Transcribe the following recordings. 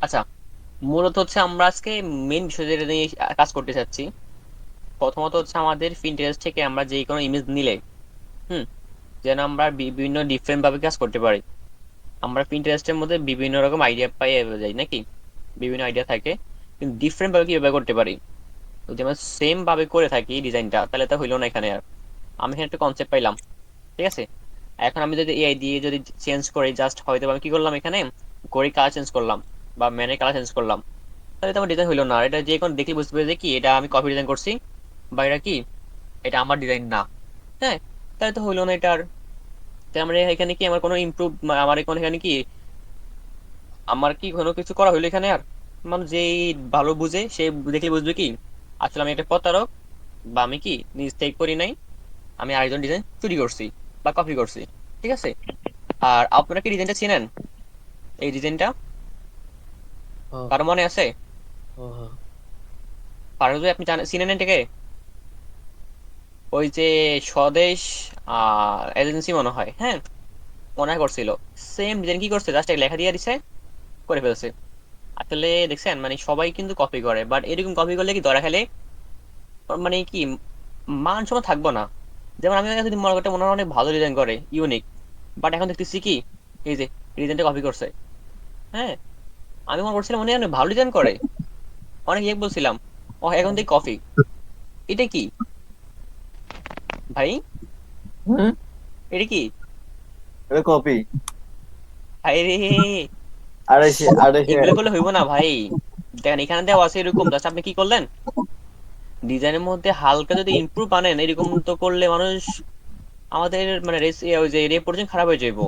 আচ্ছা, মূলত হচ্ছে আমরা আজকে মেন বিষয় যেটা নিয়ে কাজ করতে চাচ্ছি, প্রথমত হচ্ছে আমাদের Pinterest থেকে আমরা যে কোনো ইমেজ নিলে, হুম, যেন আমরা বিভিন্ন ডিফারেন্ট ভাবে কাজ করতে পারি। আমরা Pinterest-এর মধ্যে বিভিন্ন রকম আইডিয়া পাই যাই নাকি, বিভিন্ন আইডিয়া থাকে, কিন্তু ডিফারেন্ট ভাবে কিভাবে করতে পারি। যদি আমরা সেম ভাবে করে থাকি ডিজাইনটা, তাহলে তো হইলো না এখানে আর। আমি এখানে একটা কনসেপ্ট পাইলাম, ঠিক আছে। এখন আমি যদি এআই দিয়ে যদি চেঞ্জ করি, জাস্ট হয়তো আমি কি করলাম এখানে, ঘড়ি কালার চেঞ্জ করলাম বা ম্যানের কালার চেঞ্জ করলাম, তাহলে তো আমার ডিজাইন হইলো না। আর এটা যে কোনো দেখলে বুঝতে পারবে যে কি এটা আমি কপি ডিজাইন করছি, বা এটা কি, এটা আমার ডিজাইন না। হ্যাঁ, তাহলে তো হইলো না এটা আর। তাই আমরা এখানে কি আমার কোনো ইমপ্রুভ, আমার এখন এখানে কি, আমার কি কোনো কিছু করা হইলো এখানে আর? মানুষ যেই ভালো বুঝে সে দেখলে বুঝবে কি আসলে আমি একটা প্রতারক, বা আমি কি নিজ থেকে করি নাই, আমি আরেকজন ডিজাইন চুরি করছি বা কপি করছি, ঠিক আছে। আর আপনারা কি ডিজাইনটা চিনেন? এই ডিজাইনটা হ্যাঁ, কারো মনে আছে? হ্যাঁ, হ্যাঁ। পারো যদি আপনি জানেন, চিনেন এটাকে? ওই যে স্বদেশ এজেন্সি মনে হয়, হ্যাঁ, মনে করছিল সেম ডিজাইন কি করছে, জাস্ট লেখা দিয়ে দিছে, করে ফেলছে। আসলে দেখছেন, মানে সবাই কিন্তু কপি করে, বাট এরকম কপি করলে কি ধরা খেলে, মানে কি মান সম্মান থাকবো না। যেমন আমি যদি মনে করতে মনে হয় অনেক ভালো ডিজাইন করে, ইউনিক, বাট এখন দেখতেছি কি এই যে ডিজাইনটা কপি করছে। হ্যাঁ, আমি মনে করছিলাম মনে হয় অনেক ভালো ডিজাইন করে, অনেক ইয়ে বলছিলাম, ও এখন দেখি কপি। এটা কি ভাই, হুম। এটা কি এটা কপি। ভাই রে, আড়াইশে আড়াইশে। এগুলো করলে হইব না ভাই। দেখেন এখানে দেওয়া আছে এরকম, জাস্ট আপনি কি করলেন, ডিজাইনের মধ্যে হালকা যদি ইমপ্রুভ আনেন, এরকম তো করলে মানুষ আমাদের মানে ওই যে রেপুটেশন খারাপ হয়ে যাইবো।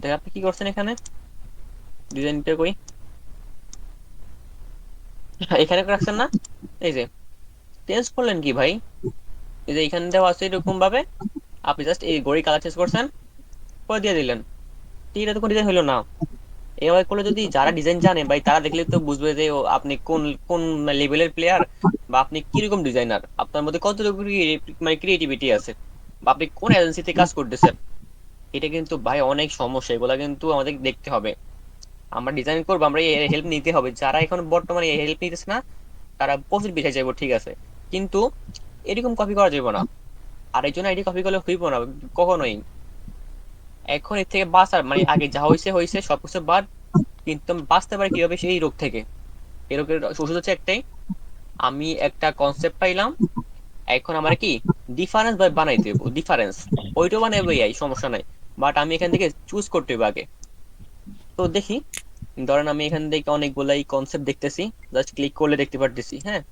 দেখ আপনি কি করছেন এখানে, ডিজাইনটা কই, এখানে রাখছেন না, এই যে চেঞ্জ করলেন কি ভাই, এই যে এখানে দেওয়া আছে এরকম ভাবে, আপনি জাস্ট এই ঘড়ি কালার চেঞ্জ করছেন, করে দিয়ে দিলেন। এটা তো কোনো ডিজাইন হইলো না। এভাবে করলে যদি যারা ডিজাইন জানে ভাই, তারা দেখলে তো বুঝবে যে ও আপনি কোন কোন লেভেলের প্লেয়ার, বা আপনি কিরকম ডিজাইনার, আপনার মধ্যে কতটুকু মানে ক্রিয়েটিভিটি আছে, বা আপনি কোন এজেন্সিতে কাজ করতেছেন। এটা কিন্তু ভাই অনেক সমস্যা, এগুলা কিন্তু আমাদের দেখতে হবে। আমরা ডিজাইন করবো, আমরা হেল্প নিতে হবে, যারা এখন বর্তমানে হেল্প নিতেছে না তারা প্রফিট বেঁচে যাবো, ঠিক আছে, কিন্তু এরকম কপি করা যাবে না। আরেকজন আইডি কপি করলে হইব না কখনোই। এখন এর থেকে বাঁচার মানে আগে যা হয়েছে হয়েছে সবকিছু বাদ, কিন্তু আমি বাঁচতে পারি কিভাবে সেই রোগ থেকে। এই রোগের ওষুধ হচ্ছে একটাই, আমি একটা কনসেপ্ট পাইলাম, এখন আমার কি ডিফারেন্স বানাইতে হবে, ডিফারেন্স ওইটাও বানাইবো এই সমস্যা নাই, বাট আমি এখান থেকে চুজ করতে হবে আগে। তো দেখি, ধরেন আমি এখান থেকে অনেকগুলাই কনসেপ্ট দেখতেছি, জাস্ট ক্লিক করলে দেখতে পারতেছি, হ্যাঁ।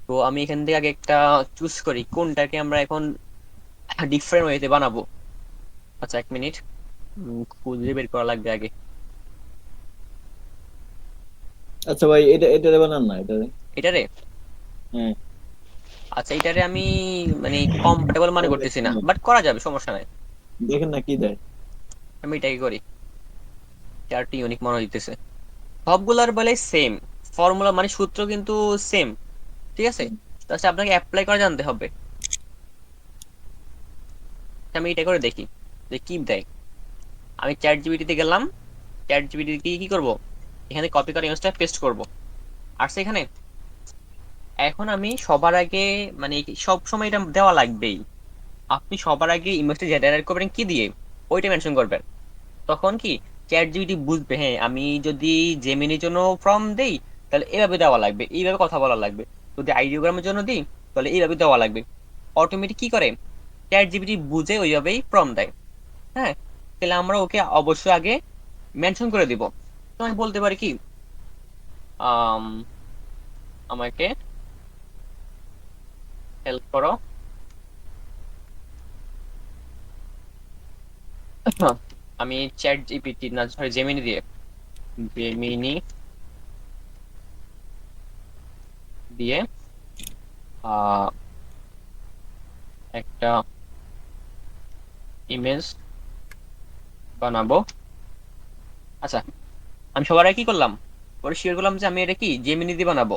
তো আমি এখান থেকে আগে একটা চুজ করি কোনটাকে আমরা এখন ডিফারেন্ট ওয়েতে বানাবো। আচ্ছা, এক মিনিট, খুঁজে বের করা লাগবে আগে। আচ্ছা ভাই, এটা এটা বানান না এটা। এটারে, হ্যাঁ। আচ্ছা এটারে আমি মানে কম্পারেবল মানে করতেছি না, বাট করা যাবে, সমস্যা নাই। দেখেন না কি দেয়। আমি এটাকে করি, চারটি ইউনিক মনে দিতেছে, সবগুলার বলে সেম ফর্মুলা, মানে সূত্র কিন্তু সেম, ঠিক আছে। তাহলে আপনাকে অ্যাপ্লাই করা জানতে হবে। আমি এটা করে দেখি যে কি দেয়। আমি চ্যাট জিপিটিতে গেলাম, চ্যাট জিপিটি কি কি করব, এখানে কপি করে ইমেজটা পেস্ট করব, আর সেখানে এখন আমি সবার আগে, মানে সব সময় এটা দেওয়া লাগবেই, আপনি সবার আগে ইমেজটা জেনারেট করবেন কি দিয়ে, ওইটা মেনশন করবেন। তখন কি চ্যাট জিপিটি বুঝবে, হ্যাঁ আমি যদি জেমিনির জন্য ফর্ম দেই, তাহলে এইভাবে দেওয়া লাগবে, এইভাবে কথা বলা লাগবে। যদি আইডিওগ্রামের জন্য দিই, তাহলে এইভাবে দেওয়া লাগবে। অটোমেটিক কি করে, চ্যাট জিপিটি বুঝে ওইভাবেই ফর্ম দেয়। হ্যাঁ, তাহলে আমরা ওকে অবশ্যই আগে মেনশন করে দিব। তো আমি বলতে পারি কি, আম, আমাকে হেল্প করো, আমি চ্যাট জিপিটি না সরি জেমিনি দিয়ে, জেমিনি দিয়ে আহ, একটা ইমেজ বানাবো। আচ্ছা, আমি সবার আগে কি করলাম, পরে শিওর করলাম যে আমি এটা কি জেমিনি দিয়ে বানাবো,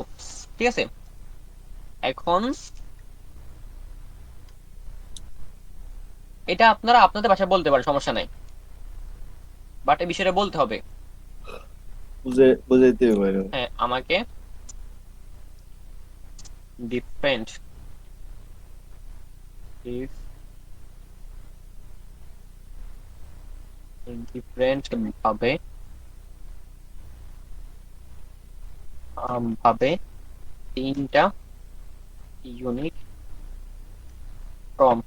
ঠিক আছে। এখন এটা আপনারা আপনাদের ভাষায় বলতে পারেন, সমস্যা নাই, বাট এই বিষয়টা বলতে হবে। বুঝাইতে পারো। হ্যাঁ, আমাকে ডিফারেন্ট ডিফারেন্ট ভাবে ভাবে তিনটা ইউনিক ফর্ম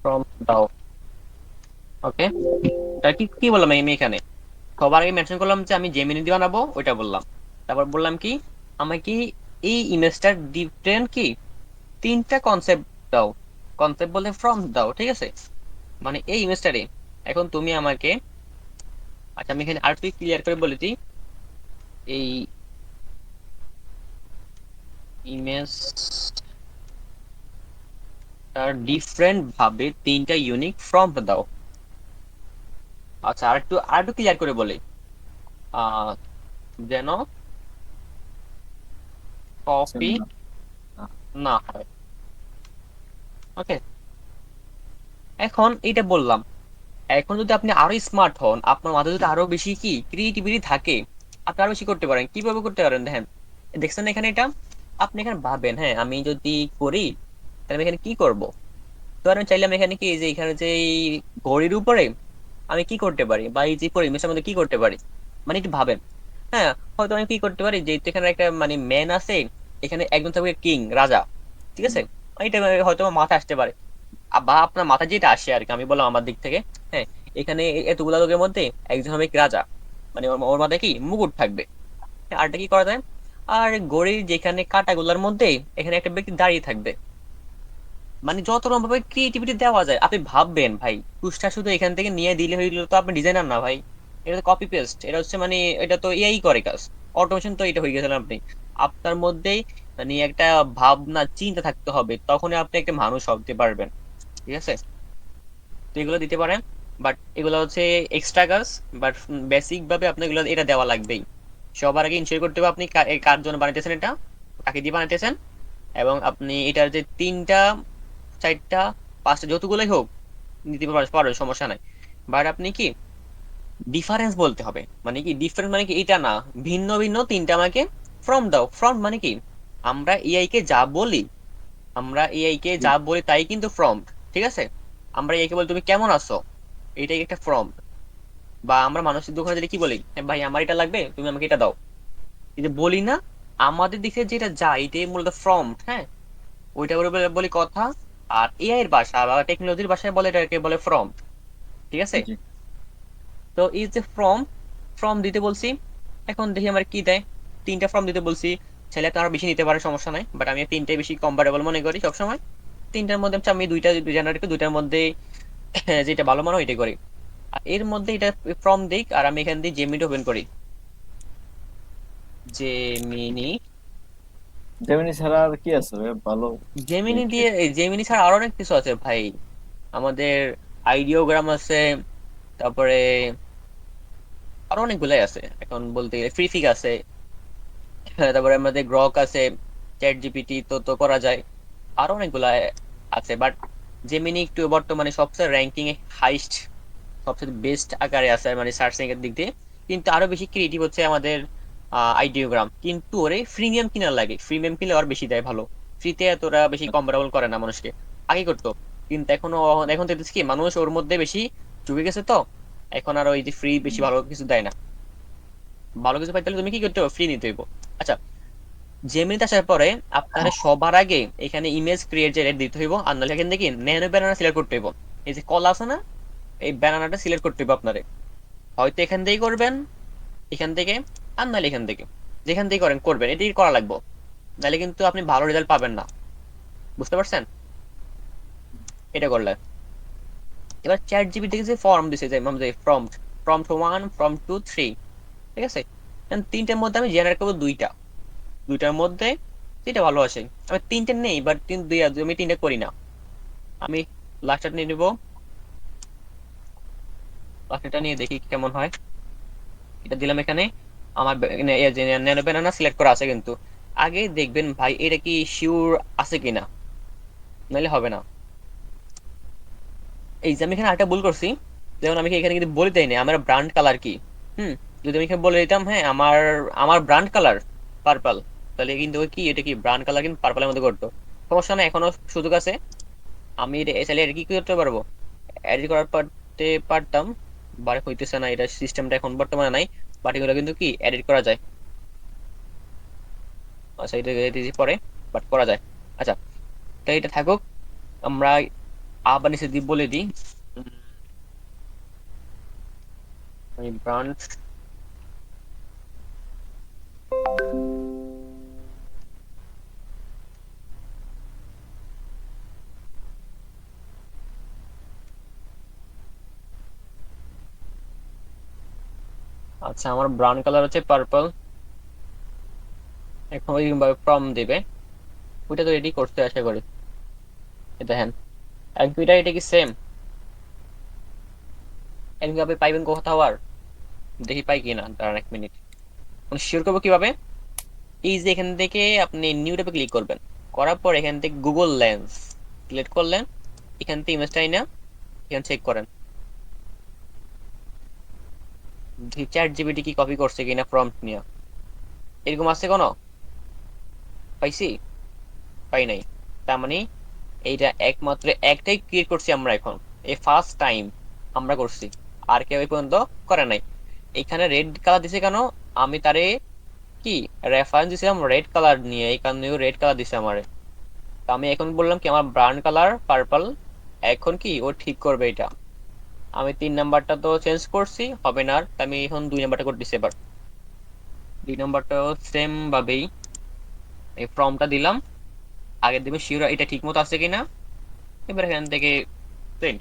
ফর্ম দাও। ওকে, তা কি কি বললাম আমি এখানে? সবার আগে মেনশন করলাম যে আমি জেমিনি দিয়ে বানাবো, ওইটা বললাম। তারপর বললাম কি, আমাকে এই ইমেজটার ডিফারেন্ট কি তিনটা কনসেপ্ট দাও। কনসেপ্ট বলতে ফর্ম দাও, ঠিক আছে? মানে এই ইমেজটারে এখন তুমি আমাকে, আচ্ছা আমি এখানে আর তুই ক্লিয়ার করে বলে দিই, এই ইমেজটার ডিফারেন্ট ভাবে তিনটা ইউনিক ফর্ম দাও। আচ্ছা আর একটু ক্লিয়ার করে বলি, আহ যেন কপি না, না হয়। ওকে, এখন এটা বললাম। এখন যদি আপনি আরো স্মার্ট হন, আপনার মাথায় যদি আরো বেশি কি ক্রিয়েটিভিটি থাকে, আপনি আরো বেশি করতে পারেন। কিভাবে করতে পারেন দেখেন, দেখছেন এখানে এটা, আপনি এখানে ভাবেন, হ্যাঁ আমি যদি করি তাহলে আমি এখানে কি করব। ধরেন চাইলে আমি এখানে কি, এই যে এখানে যে এই ঘড়ির উপরে আমি কি করতে পারি, বা এই যে পরিবেশের মধ্যে কি করতে পারি, মানে একটু ভাবেন। হ্যাঁ, হয়তো আমি কি করতে পারি, যে এখানে একটা মানে ম্যান আছে, এখানে একজন থাকবে কিং, রাজা, ঠিক আছে? এটা হয়তো আমার মাথায় আসতে পারে, বা আপনার মাথায় যেটা আসে আর কি, আমি বললাম আমার দিক থেকে। হ্যাঁ, এখানে এতগুলা লোকের মধ্যে একজন হবে কি রাজা, মানে ওর ওর মাথায় কি মুকুট থাকবে। আরটা কি করা যায়, আর ঘড়ির যেখানে কাঁটাগুলোর মধ্যে এখানে একটা ব্যক্তি দাঁড়িয়ে থাকবে। মানে যত রকম ভাবে ক্রিয়েটিভিটি দেওয়া যায় আপনি ভাববেন ভাই। পুরস্কার শুধু এখান থেকে নিয়ে দিলে হইলো তো, আপনি ডিজাইনার না ভাই। এটা তো কপি পেস্ট, এটা হচ্ছে মানে এটা তো এআই করে কাজ, অটোমেশন তো এটা হয়ে গেছেন আপনি। আপনার মধ্যেই মানে একটা ভাবনা চিন্তা থাকতে হবে, তখনই আপনি একটা মানুষ হতে পারবেন, ঠিক আছে? তো এগুলো দিতে পারেন, বাট এগুলো হচ্ছে এক্সট্রা কাজ। বাট বেসিক ভাবে আপনার এগুলো এটা দেওয়া লাগবেই। সবার আগে ইনশিওর করতে হবে আপনি কার জন্য বানাইতেছেন, এটা কাকে দিয়ে বানাইতেছেন। এবং আপনি এটার যে তিনটা, চারটা, পাঁচটা, যতগুলোই হোক নিতে পারো, সমস্যা নাই। বাট আপনি কি ডিফারেন্স বলতে হবে, মানে কি ডিফারেন্স মানে কি এটা না, ভিন্ন ভিন্ন তিনটা আমাকে ফর্ম দাও। ফর্ম মানে কি, আমরা এআই কে যা বলি, আমরা এআই কে যা বলি তাই কিন্তু ফ্রম, ঠিক আছে? আমরা এআই কে বলি তুমি কেমন আছো, এটাই একটা ফ্রম। বা আমরা মানুষের দোকানে যদি কি বলি, "এ ভাই আমার এটা লাগবে, তুমি আমাকে এটা দাও", এই যে বলি না, আমাদের দিকে যেটা যায় এটাই মূলত ফ্রম। হ্যাঁ, ওইটা বলে বলে বলি কথা। আর এআই এর ভাষা বা টেকনোলজির ভাষায় বলে এটাকে বলে ফ্রম, ঠিক আছে? জি। তো এই যে ফ্রম, ফ্রম দিতে বলছি, এখন দেখি আমার কি দেয়। তিনটা ফর্ম দিতে বলছি, ছেলে তো আরো বেশি নিতে পারে, সমস্যা নাই, বাট আমি তিনটাই বেশি কম্পারেবল মনে করি সবসময়। তিনটার মধ্যে হচ্ছে আমি দুইটা জেনারেট করি, দুইটার মধ্যে যেটা ভালো মনে হয় ওইটাই করি। আর এর মধ্যে এটা ফর্ম দিক, আর আমি এখান দিয়ে জেমিনি ওপেন করি। জেমিনি, জেমিনি ছাড়া আর কি আছে ভাই ভালো? জেমিনি দিয়ে, এই জেমিনি ছাড়া আরো অনেক কিছু আছে ভাই। আমাদের আইডিওগ্রাম আছে, তারপরে আরো অনেকগুলাই আছে, এখন বলতে গেলে ফ্রিফিক আছে। তারপরে আমাদের গ্রক আছে, চ্যাট জিপিটি তো তো করা যায়, আরো অনেকগুলা আছে। বাট জেমিনি একটু বর্তমানে সবচেয়ে র্যাঙ্কিং এ হাইস্ট, সবচেয়ে বেস্ট আকারে আছে মানে সার্চিং এর দিক দিয়ে। কিন্তু আরো বেশি ক্রিয়েটিভ হচ্ছে আমাদের আইডিওগ্রাম, কিন্তু ওরে প্রিমিয়াম কিনার লাগে, প্রিমিয়াম কিনলে আর বেশি দেয় ভালো। ফ্রিতে এতটা বেশি কম্পারেবল করে না মানুষকে, আগে করতো। কিন্তু এখনো, এখন দেখতেছি কি মানুষ ওর মধ্যে বেশি ঢুকে গেছে তো, এখন আর ওই যে ফ্রি বেশি ভালো কিছু দেয় না। ভালো কিছু পাইতে হলে তুমি কি করতে হবে, ফ্রি নিতে হইব। আচ্ছা, জেমিনিতে আসার পরে আপনার সবার আগে এখানে ইমেজ ক্রিয়েট যে দিতে হইব, আর নাহলে এখান থেকে ন্যানো ব্যানানা সিলেক্ট করতে হইব। এই যে কলা আছে না, এই ব্যানানাটা সিলেক্ট করতে হইব আপনারে। হয়তো এখান থেকেই করবেন, এখান থেকে, আর নাহলে এখান থেকে, যেখান থেকে করেন করবেন, এটাই করা লাগবে। নাহলে কিন্তু আপনি ভালো রেজাল্ট পাবেন না, বুঝতে পারছেন? এটা করলে এবার চ্যাট জিপিটি থেকে যে ফর্ম দিছে, যে প্রম্পট, প্রম্পট 1, প্রম্পট 2, 3, ঠিক আছে? এখন তিনটার মধ্যে আমি জেনারেট করবো দুইটা, দুইটার মধ্যে যেটা ভালো আসে। আমি তিনটে নেই, বাট আমি তিনটে করি না। আমি লাস্টটা নিয়ে নিবো, লাস্টটা নিয়ে দেখি কেমন হয়। এটা দিলাম এখানে, আমার ন্যানো ব্যানানা সিলেক্ট করা আছে, কিন্তু আগে দেখবেন ভাই এটা কি শিওর আছে কিনা, নাহলে হবে না। এই যে আমি এখানে আরেকটা ভুল করছি, যেমন আমি এখানে কিন্তু বলে দেই না আমার ব্র্যান্ড কালার কি। হুম, যদি আমি এখানে বলে দিতাম হ্যাঁ আমার আমার ব্র্যান্ড কালার পার্পল, তাহলে কিন্তু ওই কি এটা কি ব্র্যান্ড কালার কিন্তু পার্পলের মধ্যে করতো। সমস্যা না, এখনো সুযোগ আছে। আমি এটা চাইলে এটা কি করতে পারবো, এডিট করার পারতাম, বাট হইতেছে না, এটা সিস্টেমটা এখন বর্তমানে নাই। বাট এগুলো কিন্তু কি এডিট করা যায়। আচ্ছা এটা দিয়েছি পরে, বাট করা যায়। আচ্ছা, তো এটা থাকুক। আমরা আবার নিচে দিয়ে বলে দিই ব্রান্ড। আচ্ছা আমার ব্রাউন কালার হচ্ছে পার্পল। এখন ওইরকম ভাবে ফর্ম দিবে, ওইটা তো রেডি করতে আশা করি। এই দেখেন এটা এটা কি সেম এরকম ভাবে পাইবেন কোথাও আর? দেখি পাই কিনা, দাঁড়ান 1 মিনিট। মানে শিওর করবো কিভাবে? এই যে এখান থেকে আপনি নিউ ট্যাবে ক্লিক করবেন, করার পর এখান থেকে গুগল লেন্স সিলেক্ট করলেন, এখান থেকে ইমেজটাই না এখানে চেক করেন চ্যাট জিপিটি কি কপি করছে কিনা প্রম্পট নিয়ে। এরকম আছে কোনো? পাইছি? পাই নাই। তার মানে এইটা একমাত্র একটাই ক্রিয়েট করছি আমরা এখন, এই ফার্স্ট টাইম আমরা করছি, আর কেউ এই পর্যন্ত করে নাই। এখানে রেড কালার দিছে কেন? আমি তারে কি রেফারেন্স দিছিলাম রেড কালার নিয়ে, এই কারণে রেড কালার দিছে আমারে। তো আমি এখন বললাম কি আমার ব্রাউন কালার পার্পল, এখন কি ও ঠিক করবে এটা। আমি 3 নাম্বারটা তো চেঞ্জ করছি, হবে না আর, তা আমি এখন 2 নাম্বারটা করে দিচ্ছি। এবার 2 নাম্বারটাও সেম ভাবেই এই ফর্মটা দিলাম, আগে দিবে শিওর এটা ঠিক মতো আছে কিনা। এবার এখান থেকে print।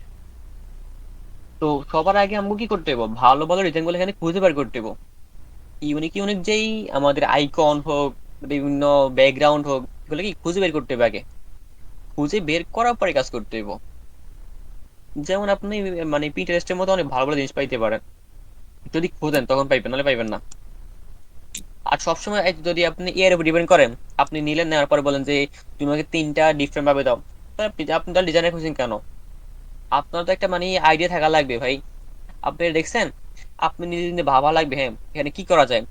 তো সবার আগে আমাকে কি করতে হবে, ভালো ভালো ডিজাইন গুলো এখানে খুঁজে বের করতে হবে। ইউনিক ইউনিক যেই আমাদের আইকন হোক, বিভিন্ন ব্যাকগ্রাউন্ড হোক, এগুলো কি খুঁজে বের করতে হবে আগে। খুঁজে বের করার পরে কাজ করতে হবে। যেমন আপনি মানে পিন্টারেস্টের মতো অনেক ভালো ভালো জিনিস পাইতে পারেন, যদি খোঁজেন তখন পাইবেন, নাহলে পাইবেন না। আর সবসময় যদি আপনি এর উপর ডিপেন্ড করেন, আপনি নিলেন নেওয়ার পরে বলেন যে তুমি আমাকে 3টা ডিফারেন্ট ভাবে দাও, তাহলে আপনি তাহলে ডিজাইনার খুঁজছেন কেন? আপনার তো একটা মানে আইডিয়া থাকা লাগবে ভাই। আপনি দেখছেন, আপনি নিজে নিজে ভাবা লাগবে হ্যাঁ এখানে কি করা যায়।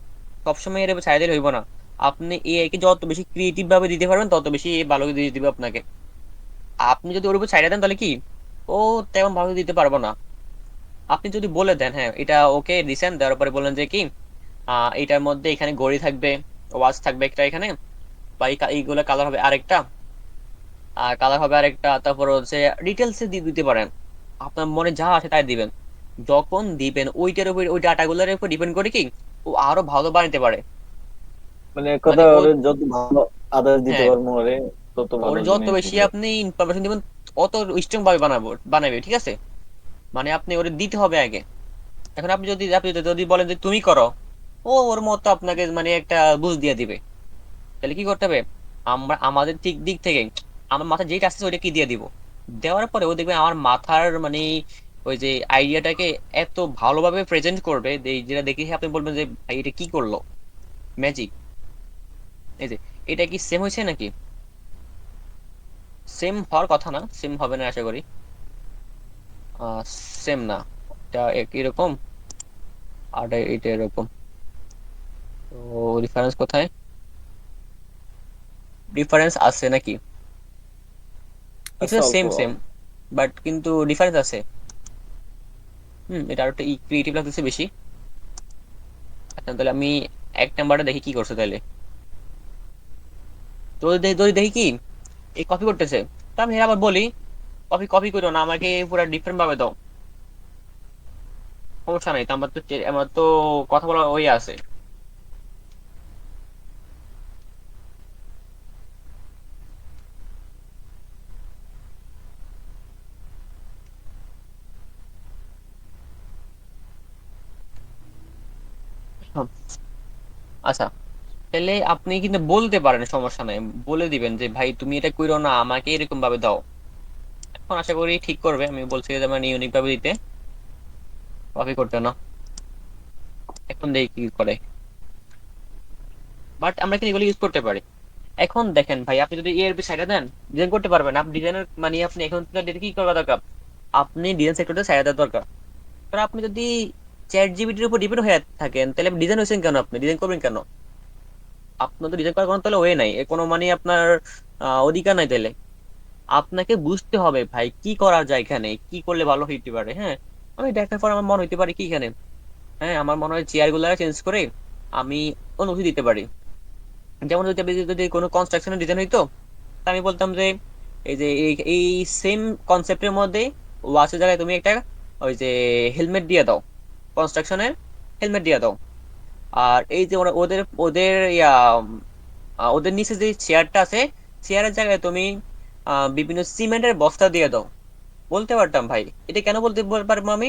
সবসময় এর উপর ছাড়া দিলে হইব না। আপনি এআই কে যত বেশি ক্রিয়েটিভ ভাবে দিতে পারবেন তত বেশি এ ভালো দিয়ে দিবে আপনাকে। আপনি যদি ওর উপর ছাড়া দেন তাহলে কি ও তেমন ভালো দিতে পারবো না। আপনি যদি বলে দেন হ্যাঁ এটা ওকে দিছেন, দেওয়ার পরে বলেন যে কি এটার মধ্যে এখানে ঘড়ি থাকবে, ওয়াচ থাকবে একটা এখানে, বা এইগুলো কালার হবে আরেকটা, আর কালার হবে আরেকটা, তারপর হচ্ছে ডিটেলসে দিয়ে দিতে পারেন। আপনার মনে যা আছে তাই দিবেন। যখন দিবেন ওইটার উপর ওই ডাটাগুলোর উপর ডিপেন্ড করে কি ও আরো ভালো বানাতে পারে। মানে এক মানে কথা ও ওরে যত ভালো আদেশ দিতে হ্যাঁ পারবো ওরে তত ওর ভালো যত জিনিস বেশি দিবে। আপনি ইনফরমেশন দিবেন অত স্ট্রং ভাবে বানাবে, ঠিক আছে? মানে আপনি ওরে দিতে হবে আগে। এখন আপনি যদি বলেন যে তুমি করো, ও ওর মতো আপনাকে মানে একটা বুঝ দিয়ে দিবে। তাহলে কি করতে হবে, আমরা আমাদের ঠিক দিক থেকে আমার মাথায় যেটা আসছে ওইটা কি দিয়ে দিব, দেওয়ার পরে ও দেখবে আমার মাথার মানে ওই যে আইডিয়াটাকে এত ভালোভাবে প্রেজেন্ট করবে যেটা দেখে আপনি বলবেন যে ভাই এটা কি করলো, ম্যাজিক। এই যে এটা কি সেম হয়েছে নাকি? সেম হওয়ার কথা না, সেম হবে না আশা করি। সেম না, এটা একই রকম, আর এটা এরকম। তো ডিফারেন্স কোথায়? ডিফারেন্স আছে নাকি? আছে কিছুটা অল্প। সেম সেম, বাট কিন্তু ডিফারেন্স আছে। এটা আরো একটা ক্রিয়েটিভ লাগতেছে বেশি। আচ্ছা তাহলে আমি 1 নাম্বারটা দেখি কি করছে তাহলে। তো যদি দেখি কি এই কপি করতেছে, তা আমি আবার বলি কপি কপি করো না, আমাকে পুরো ডিফারেন্ট ভাবে দাও। সমস্যা নাই, তো আমার তো কথা বলা ওই আছে। হুম, আচ্ছা তাহলে আপনি কিন্তু বলতে পারেন, সমস্যা নাই, বলে দিবেন যে ভাই তুমি এটা কইরো না, আমাকে এরকম ভাবে দাও। এখন আশা করি ঠিক করবে, আমি বলছি যে মানে ইউনিক ভাবে দিতে, কপি করতে না। এখন দেখি কি করে। বাট আমরা কিন্তু এগুলো ইউজ করতে পারি। এখন দেখেন ভাই, আপনি যদি এর সাইডে দেন ডিজাইন করতে পারবেন, আপনি ডিজাইনের মানে আপনি এখন থেকে কি করা দরকার, আপনি ডিজাইন সেক্টরটা ছাড়া দেওয়ার দরকার। কারণ আপনি যদি চ্যাট জিপিটির উপর ডিপেন্ড হয়ে থাকেন, তাহলে ডিজাইন হয়েছেন কেন? আপনি ডিজাইন করবেন কেন? আপনার তো ডিজাইন করার কোনো তাহলে ওয়ে নাই, এর কোনো মানে আপনার অধিকার নাই তাহলে। আপনাকে বুঝতে হবে ভাই কি করা যায় এখানে, কি করলে ভালো হইতে পারে। হ্যাঁ, আমি দেখার পর আমার মনে হইতে পারে কি এখানে, হ্যাঁ আমার মনে হয় চেয়ার গুলা চেঞ্জ করে আমি অন্য কিছু দিতে পারি। যেমন যদি যদি কোনো কনস্ট্রাকশনের ডিজাইন হইতো, তা আমি বলতাম যে এই যে এই সেম কনসেপ্টের মধ্যে ওয়াচের জায়গায় তুমি একটা ওই যে হেলমেট দিয়ে দাও, কনস্ট্রাকশনের হেলমেট দিয়ে দাও। আর এই যে ওদের ওদের ওদের নিচে যে চেয়ারটা আছে, চেয়ারের জায়গায় তুমি বিভিন্ন সিমেন্টের বস্তা দিয়ে দাও। বলতে পারতাম ভাই, এটা কেন বলতে পারবো আমি?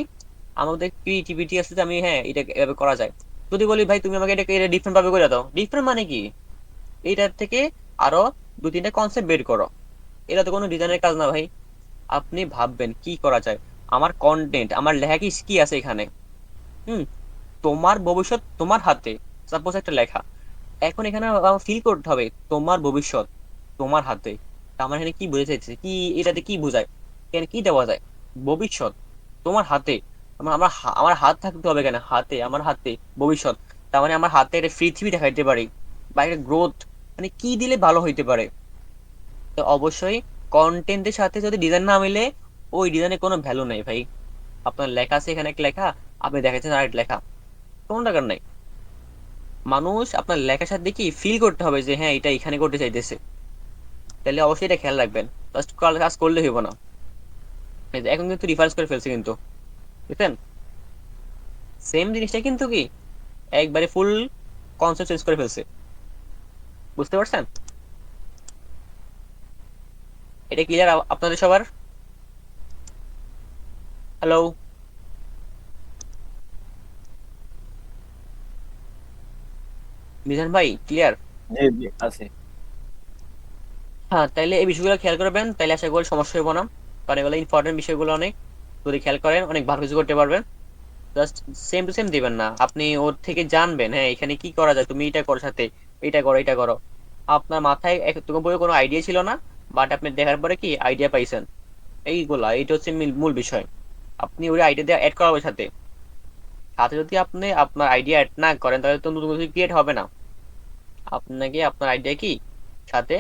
আমাদের ক্রিয়েটিভিটি আছে যে আমি, হ্যাঁ এটা এভাবে করা যায়। যদি বলি ভাই তুমি আমাকে এটাকে ডিফারেন্ট ভাবে করে দাও, ডিফারেন্ট মানে কি? এইটার থেকে আরো দু তিনটা কনসেপ্ট বের করো। এটা তো কোনো ডিজাইনের কাজ না ভাই। আপনি ভাববেন কি করা যায়। আমার কন্টেন্ট, আমার লেখা কি কি আছে এখানে? হুম, তোমার ভবিষ্যৎ তোমার হাতে। সাপোজ একটা লেখা, এখন এখানে ফিল করতে হবে তোমার ভবিষ্যৎ তোমার হাতে। তার মানে এখানে কি বোঝাতে চাইছে, কি এটাতে কি বোঝায়, এখানে কি দেওয়া যায়? ভবিষ্যৎ তোমার হাতে। আমার হাত থাকতে হবে কেন হাতে? আমার হাতে ভবিষ্যৎ, তার মানে আমার হাতে একটা পৃথিবী দেখাইতে পারি বা একটা গ্রোথ, মানে কি দিলে ভালো হইতে পারে। তো অবশ্যই কন্টেন্টের সাথে যদি ডিজাইন না মিলে, ওই ডিজাইনের কোনো ভ্যালু নেই ভাই। আপনার লেখা আছে এখানে একটা লেখা, আপনি দেখাচ্ছেন আরেক লেখা, কোনো দরকার নাই। মানুষ আপনার লেখার সাথে কি ফিল করতে হবে যে হ্যাঁ এটা এখানে করতে চাইতেছে, তাহলে অবশ্যই এটা খেয়াল রাখবেন। জাস্ট কাজ করলে হইব না। এই যে এখন কিন্তু রিফারেন্স করে ফেলছে কিন্তু, বুঝছেন? সেম জিনিসটা কিন্তু কি একবারে ফুল কনসেপ্ট চেঞ্জ করে ফেলছে। বুঝতে পারছেন? এটা ক্লিয়ার আপনাদের সবার? হ্যালো, মিজান ভাই ক্লিয়ার? জি জি আছে। হ্যাঁ, তাইলে এই বিষয়গুলো খেয়াল করবেন, তাইলে আশা করি সমস্যা হইব না। কারণ এগুলো ইম্পর্টেন্ট বিষয়গুলো অনেক, যদি খেয়াল করেন অনেক ভালো কিছু করতে পারবেন। জাস্ট সেম টু সেম দিবেন না, আপনি ওর থেকে জানবেন হ্যাঁ এখানে কি করা যায়, তুমি এটা করো সাথে এটা করো এটা করো। আপনার মাথায় একটু বই কোনো আইডিয়া ছিল না, বাট আপনি দেখার পরে কি আইডিয়া পাইছেন। এইগুলা এইটা হচ্ছে মূল বিষয়। আপনি ওই আইডিয়া দিয়ে অ্যাড করাবেন সাথে। সাথে যদি আপনি আপনার আইডিয়া অ্যাড না করেন, তাহলে তো নতুন কিছু ক্রিয়েট হবে না। আপনাকে আপনার আইডিয়া কি সাথে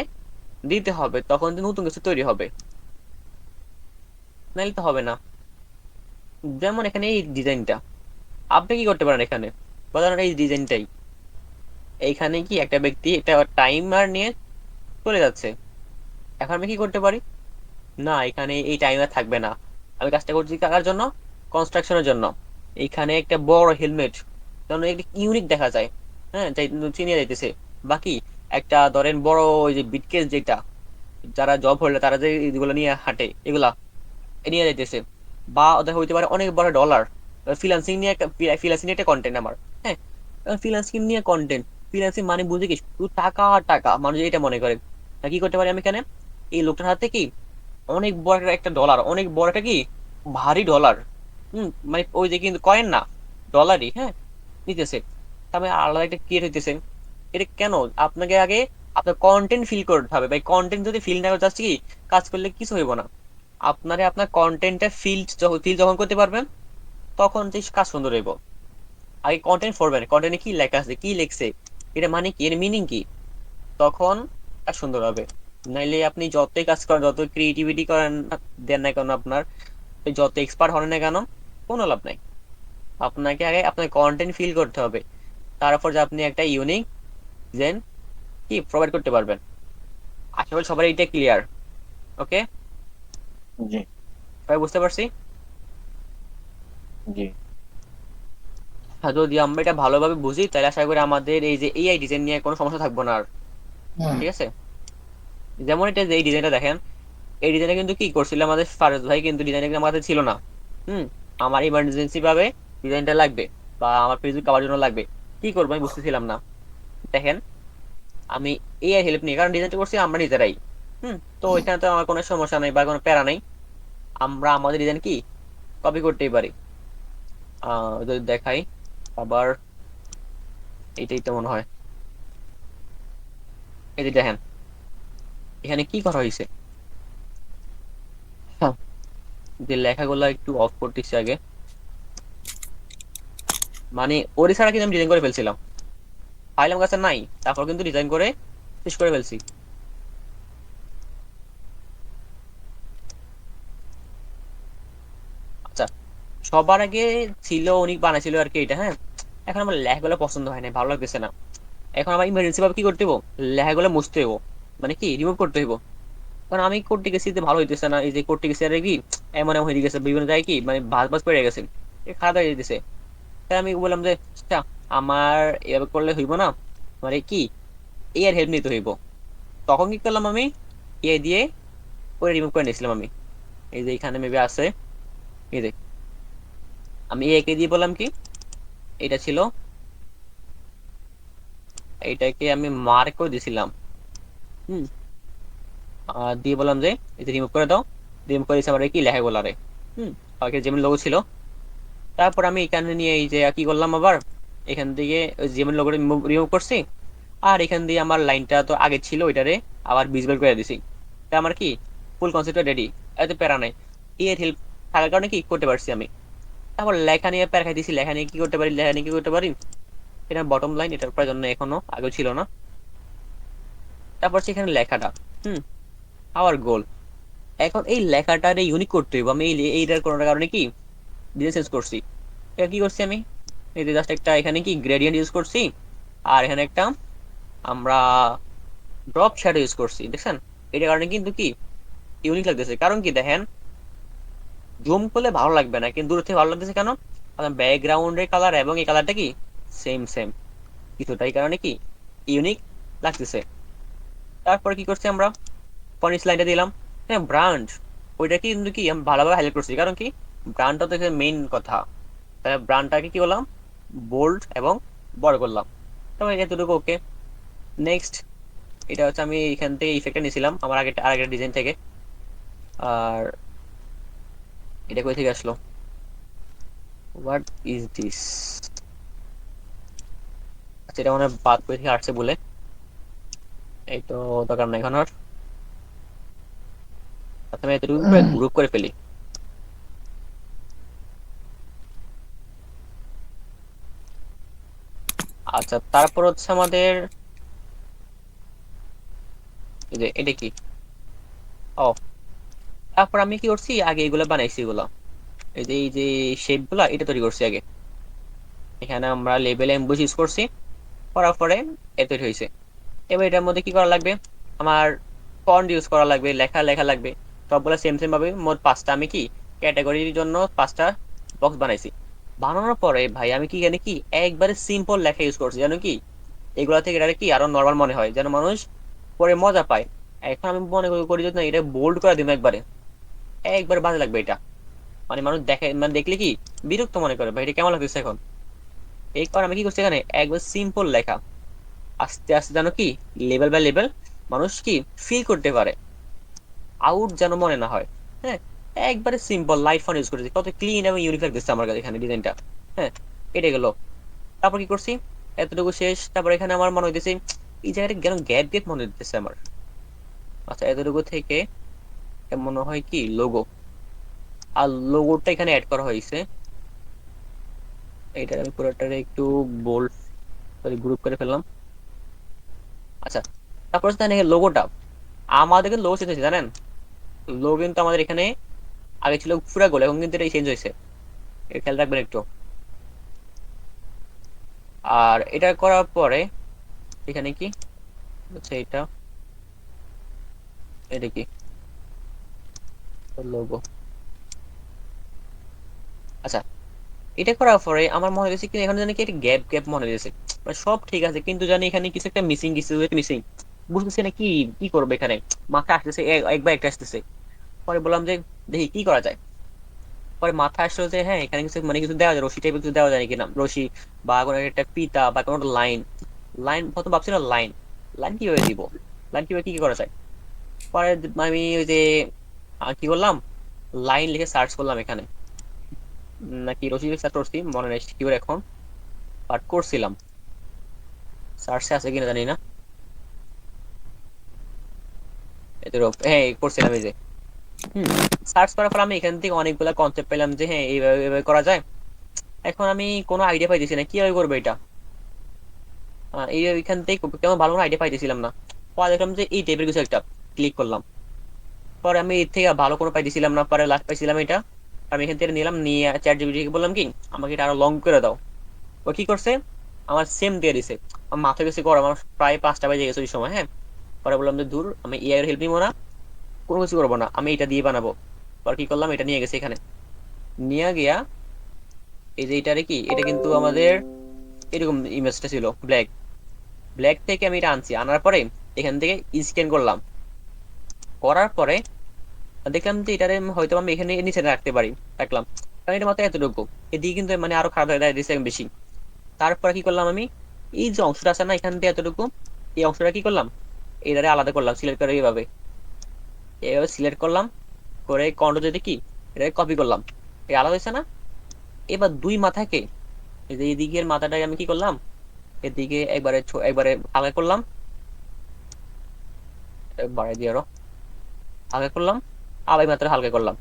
দিতে হবে, তখন তো নতুন কিছু তৈরি হবে, নাহলে তো হবে না। যেমন এখানে এই ডিজাইনটা, আপনি কি করতে পারেন এখানে? বলেন এই ডিজাইনটাই, এইখানে কি একটা ব্যক্তি একটা টাইমার নিয়ে চলে যাচ্ছে। এখন আমি কি করতে পারি? না, এখানে এই টাইমার থাকবে না। আমি কাজটা করছি কার জন্য? কনস্ট্রাকশনের জন্য। এইখানে একটা বড় হেলমেট, যেন একটা ইউনিক দেখা যায়। হ্যাঁ, যাই চিনিয়ে যাইতেছে। বাকি একটা ধরেন বড় ওই যে বিটকেস যেটা, যারা জব হলে তারা যে এগুলো নিয়ে হাঁটে, এগুলা নিয়ে যাইতেছে। বা দেখা হইতে পারে অনেক বড় ডলার। ফ্রিল্যান্সিং নিয়ে একটা, ফ্রিল্যান্সিং নিয়ে একটা কন্টেন্ট আমার। হ্যাঁ, ফ্রিল্যান্সিং নিয়ে কন্টেন্ট। ফ্রিল্যান্সিং মানে বুঝে কি শুধু টাকা টাকা, মানুষ এটা মনে করে। তা কি করতে পারি আমি এখানে? এই লোকটার হাতে কি অনেক বড় একটা ডলার, অনেক বড় একটা কি ভারী ডলার। মানে ওই যে কিন্তু কয়েন না, ডলারই। হ্যাঁ, নিতেছে। তবে আলাদা একটা ক্রিয়েট হইতেছে। এটা কেন? আপনাকে আগে আপনার কন্টেন্ট ফিল করতে হবে ভাই। কন্টেন্ট যদি ফিল না করে যাচ্ছে কি, কাজ করলে কিছু হইব না। আপনারে আপনার কন্টেন্টটা ফিল যখন করতে পারবেন, তখন যে কাজ সুন্দর হইব। আগে কন্টেন্ট পড়বেন, কন্টেন্টে কি লেখা আছে, কি লিখছে, এটা মানে কি, এর মিনিং কি, তখন কাজ সুন্দর হবে। নাইলে আপনি যতই কাজ করেন, যত ক্রিয়েটিভিটি করেন দেন না কেন, আপনার যত এক্সপার্ট হন না কেন, কোনো লাভ নাই। আপনাকে আগে আপনার কন্টেন্ট ফিল করতে হবে, তারপর যে আপনি একটা ইউনিক জেন কি প্রোভাইড করতে পারবেন। আশা করি সবার এটা ক্লিয়ার। ওকে, জি সবাই বুঝতে পারছি? জি। হ্যাঁ, যদি আমরা এটা ভালোভাবে বুঝি, তাহলে আশা করি আমাদের এই যে এআই ডিজাইন নিয়ে কোনো সমস্যা থাকবে না আর। ঠিক আছে? যেমন এটা যে এই ডিজাইনটা দেখেন, এই ডিজাইনটা কিন্তু কি করছিল আমাদের ফারুজ ভাই, কিন্তু ডিজাইনটা আমার কাছে ছিল না। হুম, আমার ইমার্জেন্সি ভাবে ডিজাইনটা লাগবে, বা আমার ফেসবুক কাভার জন্য লাগবে। কি করবো আমি বুঝতেছিলাম না। দেখেন, আমি এআই হেল্প নিয়ে, কারণ ডিজাইনটা করছি আমরা নিজেরাই। তো এখানে তো আমার কোনো সমস্যা নাই বা কোনো প্যারা নাই। আমরা আমাদের ডিজাইন কি কপি করতেই পারি। যদি দেখাই আবার, এইটাই তো মনে হয়। এই যে দেখেন, এখানে কি করা হয়েছে। হ্যাঁ, যে লেখাগুলো একটু অফ করতেছি আগে, মানে ওর ছাড়া কিন্তু আমি ডিজাইন করে ফেলছিলাম, ফাইল আমার কাছে নাই, তারপর কিন্তু ডিজাইন করে শেষ করে ফেলছি। আচ্ছা, সবার আগে ছিল উনি বানাইছিল আর কি এটা, হ্যাঁ। এখন আমার লেখাগুলো পছন্দ হয় না, ভালো লাগতেছে না। এখন আমার ইমার্জেন্সি ভাবে কি করতে হইব, লেখাগুলো মুছতে হইব, মানে কি রিমুভ করতে হইব। কারণ আমি করতে গেছি যে ভালো হইতেছে না, এই যে করতে গেছি আর কি এমন এমন হয়ে গেছে, বিভিন্ন জায়গায় কি মানে ভাঁজ ভাঁজ পড়ে গেছে, খারাপ হয়ে যেতেছে। তাই আমি বললাম যে আচ্ছা, আমার এভাবে করলে হইব না, মানে কি এর হেল্প নিতে হইব। তখন কি করলাম আমি, এ দিয়ে করে রিমুভ করে নিয়েছিলাম আমি। এই যে এখানে মেবি আছে, এই যে আমি একে দিয়ে বললাম কি, এটা ছিল, এইটাকে আমি মার্ক করে দিছিলাম। হুম, দিয়ে বললাম যে এটা রিমুভ করে দাও, রিমুভ করে দিচ্ছে আমার কি লেখাগুলো রে। হুম, আগে যেমন লোগো ছিল। তারপর আমি এখানে নিয়ে এই যে কি করলাম আবার, এখান থেকে ওই যেমন লোগোটা রিমুভ করছি, আর এখান দিয়ে আমার লাইনটা তো আগে ছিল ওইটারে আবার ভিজিবল করে দিছি। তা আমার কি ফুল কনসেপ্টটা রেডি, এত প্যারা নাই। এর হেল্প থাকার কারণে কি করতে পারছি আমি। তারপর লেখা নিয়ে প্যারা খাইতেছি, লেখা নিয়ে কি করতে পারি, লেখা নিয়ে কি করতে পারি, এটা বটম লাইন, এটার প্রয়োজন নেই এখনো, আগে ছিল না। তারপর সেখানে লেখাটা, হুম, আবার গোল। এখন এই লেখাটারে ইউনিক করতে হইব, আমি এইটার কোনো কারণে কি ডিজাইন চেঞ্জ করছি। এটা কি করছি আমি, এই যে জাস্ট একটা এখানে কি গ্রেডিয়েন্ট ইউজ করছি, আর এখানে একটা আমরা ড্রপ শ্যাডো ইউজ করছি, দেখছেন। এটার কারণে কিন্তু কি ইউনিক লাগতেছে, কারণ কি দেখেন, জুম করলে ভালো লাগবে না, কিন্তু দূর থেকে ভালো লাগতেছে কেন, কারণ ব্যাকগ্রাউন্ডের কালার এবং এই কালারটা কি সেম সেম কিছুটা, এই কারণে কি ইউনিক লাগতেছে। তারপরে কি করছি আমরা, পনিশ লাইনটা দিলাম, হ্যাঁ ব্রান্ড, ওইটা কিন্তু কি আমি ভালোভাবে হাইলাইট করছি, কারণ কি ব্রান্ডটা তো মেইন কথা। তাহলে ব্রান্ডটাকে কি করলাম, বোল্ড এবং বড় করলাম। তবে এতটুকু ওকে। নেক্সট, এটা হচ্ছে আমি এখান থেকে ইফেক্টটা নিয়েছিলাম আমার আগে আরেকটা ডিজাইন থেকে। আর এটা কই থেকে আসলো, হোয়াট ইজ দিস, আচ্ছা এটা মানে বাদ কই থেকে আসছে বলে, এই তো দরকার নাই এখন আর। আচ্ছা, আমি এতটুকু গ্রুপ করে ফেলি। আচ্ছা, তারপর হচ্ছে আমাদের এই যে এটা কি, ও, তারপর আমি কি করছি আগে এগুলো বানাইছি, এগুলো এই যে শেপ গুলা এটা তৈরি করছি আগে। এখানে আমরা লেবেল এমবুশ ইউজ করছি, করার পরে এ তৈরি হয়েছে। এবার এটার মধ্যে কি করা লাগবে, আমার ফন্ট ইউজ করা লাগবে, লেখা লেখা লাগবে, সবগুলো সেম সেম ভাবে। মোট পাঁচটা আমি কি ক্যাটাগরির জন্য পাঁচটা বক্স বানাইছি। বানানোর পরে ভাই আমি কি জানি কি একবারে সিম্পল লেখা ইউজ করছি, জানো কি এগুলা থেকে এটা কি আরো নর্মাল মনে হয়, যেন মানুষ পরে মজা পায়। এখন আমি মনে করি যদি না এটা বোল্ড করে দিব একবারে, একবারে বাজে লাগবে এটা, মানে মানুষ দেখে, মানে দেখলে কি বিরক্ত মনে করে, ভাই এটা কেমন লাগতেছে এখন। এই কারণে আমি কি করছি এখানে একবার সিম্পল লেখা, আস্তে আস্তে যেন কি লেভেল বাই লেভেল মানুষ কি ফিল করতে পারে, আউট যেন মনে না হয়। হ্যাঁ, একবারে সিম্পল লাইট ফন্ট ইউজ করেছি, কত ক্লিন এবং ইউনিক লাগতেছে আমার কাছে এখানে ডিজাইনটা। হ্যাঁ, এটা গেল। তারপর কি করছি, এতটুকু শেষ। তারপর এখানে আমার মনে হইতেছে এই জায়গাটা কেন গ্যাপ গ্যাপ মনে হইতেছে আমার। আচ্ছা, এতটুকু থেকে মনে হয় কি লোগো, আর লোগোটা এখানে অ্যাড করা হয়েছে। এটা আমি পুরোটারে একটু বোল্ড সরি গ্রুপ করে ফেললাম। আচ্ছা, তারপর হচ্ছে লোগোটা, আমাদের কিন্তু লোগো চেঞ্জ হয়েছে জানেন। লোগো কিন্তু আমাদের এখানে আগে ছিল পুরা গোল, এখন কিন্তু এটা চেঞ্জ হয়েছে, এটা খেয়াল রাখবেন একটু। আর এটা করার পরে এখানে কি হচ্ছে, এটা এটা কি লোগো। আচ্ছা, এটা করার পরে আমার মনে হয়েছে কি এখানে জানি কি একটা গ্যাপ গ্যাপ মনে হয়েছে, মানে সব ঠিক আছে কিন্তু জানি এখানে কিছু একটা মিসিং, কিছু একটা মিসিং, বুঝতেছি না কি কি করবো এখানে। মাথা আসতেছে একবার একটা আসতেছে। পরে বললাম যে দেখি কি করা যায়। পরে মাথা আসলো যে হ্যাঁ এখানে কিছু মানে কিছু দেওয়া যায়, রশি টাইপের কিছু দেওয়া যায় কিনা, রশি বা কোনো একটা পিতা বা কোনো লাইন। লাইন প্রথম ভাবছিলাম লাইন, লাইন কিভাবে দিব, লাইন কিভাবে কি কি করা যায়। পরে আমি ওই যে কি করলাম, লাইন লিখে সার্চ করলাম এখানে, নাকি রশি লিখে সার্চ করছি মনে নেই শিওর এখন, বাট করছিলাম, সার্চে আছে কিনা জানি না। এদের হ্যাঁ করছিলাম এই যে সার্চ করার পর আমি এখান থেকে অনেকগুলো কনসেপ্ট পেলাম যে হ্যাঁ এইভাবে এইভাবে করা যায়। এখন আমি কোনো আইডিয়া পাইতেছি না কিভাবে করবো এটা। এইখান থেকে তেমন ভালো কোনো আইডিয়া পাইতেছিলাম না। পরে দেখলাম যে এই টাইপের কিছু একটা, ক্লিক করলাম। পরে আমি এর থেকে ভালো কোনো পাইতেছিলাম না, পরে লাস্ট পাইছিলাম এটা। আমি এখান থেকে নিলাম, নিয়ে চ্যাট জিপিটি বললাম কি আমাকে এটা আরো লং করে দাও। ও কি করছে, আমার সেম দিয়ে দিছে। আমার মাথা গেছে গরম, আমার প্রায় 5টা বাজে গেছে ওই সময়। হ্যাঁ, পরে বললাম যে দূর, আমি এআই এর হেল্প নিবো না, কোনো কিছু করবো না, আমি এটা দিয়ে বানাবো। পরে কি করলাম, এটা নিয়ে গেছে এখানে, নিয়ে গিয়া এই যে এটারে কি, এটা কিন্তু আমাদের এরকম ইমেজটা ছিল ব্ল্যাক, ব্ল্যাক থেকে আমি এটা আনছি, আনার পরে এখান থেকে স্ক্যান করলাম। করার পরে দেখলাম যে এটারে হয়তো আমি এখানে নিচে রাখতে পারি, রাখলাম। কারণ এটা মাত্র এতটুকু, এদিকে কিন্তু মানে আরো খারাপ হয়ে দিয়েছে বেশি। তারপরে কি করলাম আমি, এই যে অংশটা আছে না এখান থেকে এতটুকু, এই অংশটা কি করলাম, এটারে আলাদা করলাম, সিলেক্ট করে এইভাবে, এইভাবে সিলেক্ট করলাম, করে কন্ট্রোল যদি কি এটাকে কপি করলাম, এই আলাদা হয়েছে না। এবার দুই মাথাকে, এই যে এদিকের মাথাটাকে আমি কি করলাম, এদিকে একবারে একবারে আগে করলাম, বাড়াই দিয়ে আরো আগে করলাম, আবার মাত্র হালকা করলাম।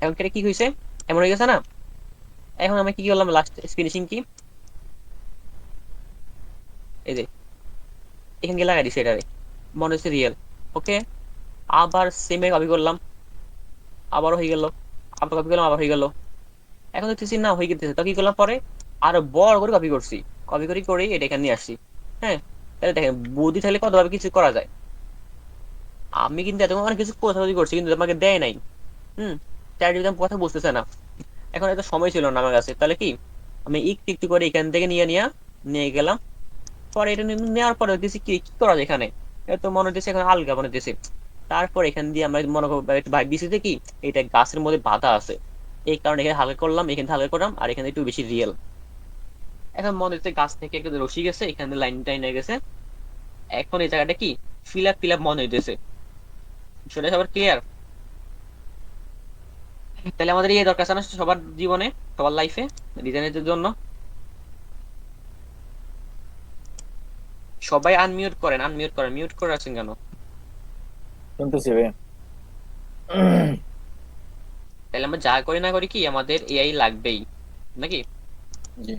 এখন কেটে কি হয়েছে, এমন হয়ে গেছে না। এখন আমি কি করলাম, লাস্ট ফিনিশিং কি, এই যে এখানে গিয়ে লাগাই দিছি এটারে, মনে হচ্ছে রিয়েল। ওকে, আবার সেম কপি করলাম, আবারও হয়ে গেল, আবার কপি করলাম, আবার হয়ে গেল। এখন দেখতেছি না হয়ে গেছে, তো কি করলাম পরে, আরো বড় করে কপি করছি, কপি করি করে এটা এখানে নিয়ে আসছি। হ্যাঁ, তাহলে দেখেন বুদ্ধি থাকলে কতভাবে কিছু করা যায়। আমি কিন্তু এত অনেক কিছু কোথাও করছি কিন্তু আমাকে দেয় নাই। হুম, চ্যাট জিপিটি আমার কথা বুঝতেছে না। এখন এত সময় ছিল না আমার কাছে, তাহলে কি আমি একটু একটু করে এখান থেকে নিয়ে নিয়ে নিয়ে গেলাম। পরে এটা নেওয়ার পরে দেখছি কি কি করা যায় এখানে, এটা তো মনে হচ্ছে এখন আলগা মনে হচ্ছে। তারপর এখান দিয়ে আমরা মনে ভাবছি যে কি এটা গাছের মধ্যে বাধা আছে, এই কারণে এখানে হালকা করলাম, এখানে হালকা করলাম, আর এখানে একটু বেশি রিয়েল। এখন মনে হচ্ছে গাছ থেকে একটু রশি গেছে, এখানে লাইন টাইন হয়ে গেছে। এখন এই জায়গাটা কি ফিল আপ ফিল আপ মনে হইতেছে। সেটা সবার ক্লিয়ার। তাহলে আমাদের এই দরকার আছে না সবার জীবনে, সবার লাইফে, ডিজাইনের জন্য। সবাই আনমিউট করেন, আনমিউট করেন, মিউট করে আছেন কেন? শুনতেছি ভাই। তাহলে আমরা যা করি না করি কি আমাদের এআই লাগবেই, নাকি? জি।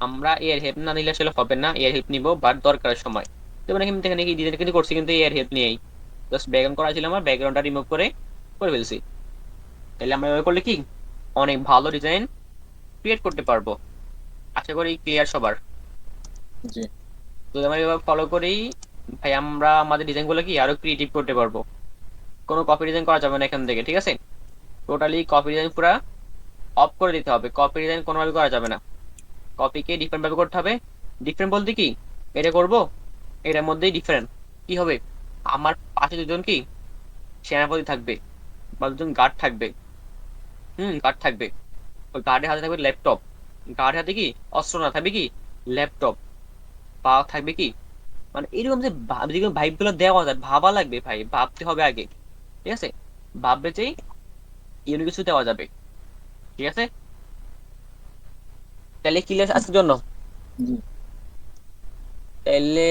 আমরা এর হেল্প না নিলে আসলে হবে না, এর হেল্প নিব বাট দরকারের সময়। যেমন এখানে এখানে কি ডিজাইন কিন্তু করছি কিন্তু এর হেল্প নিয়েই, জাস্ট ব্যাকগ্রাউন্ড করা ছিল, আমার ব্যাকগ্রাউন্ডটা রিমুভ করে করে ফেলছি। তাহলে আমরা এভাবে করলে কি অনেক ভালো ডিজাইন ক্রিয়েট করতে পারবো। আশা করি ক্লিয়ার সবার। জি। যদি আমরা এভাবে ফলো করি ভাই, আমরা আমাদের ডিজাইনগুলো কি আরো ক্রিয়েটিভ করতে পারবো। কোনো কপি ডিজাইন করা যাবে না এখান থেকে, ঠিক আছে? টোটালি কপি ডিজাইন পুরা অফ করে দিতে হবে, কপি ডিজাইন কোনোভাবে করা যাবে না। কপিকে ডিফারেন্ট ভাবে করতে হবে। ডিফারেন্ট বলতে কি, এটা করব, এটার মধ্যেই ডিফারেন্ট কি হবে, আমার পাশে দুজন কি সেনাপতি থাকবে, বা দুজন গার্ড থাকবে। গার্ড থাকবে, ওই গার্ডের হাতে থাকবে ল্যাপটপ, গার্ডের হাতে কি অস্ত্র না, থাকবে কি ল্যাপটপ, বা থাকবে কি, মানে এরকম যে যেগুলো ভাইব গুলো দেওয়া যায়, ভাবা লাগবে ভাই, ভাবতে হবে আগে, ঠিক আছে? ভাববে যে এমনি কিছু দেওয়া যাবে, ঠিক আছে? তাহলে ক্লিয়ার আজকের জন্য। জি। তাহলে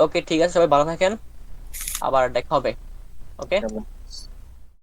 ওকে, ঠিক আছে, সবাই ভালো থাকেন, আবার দেখা হবে। ওকে।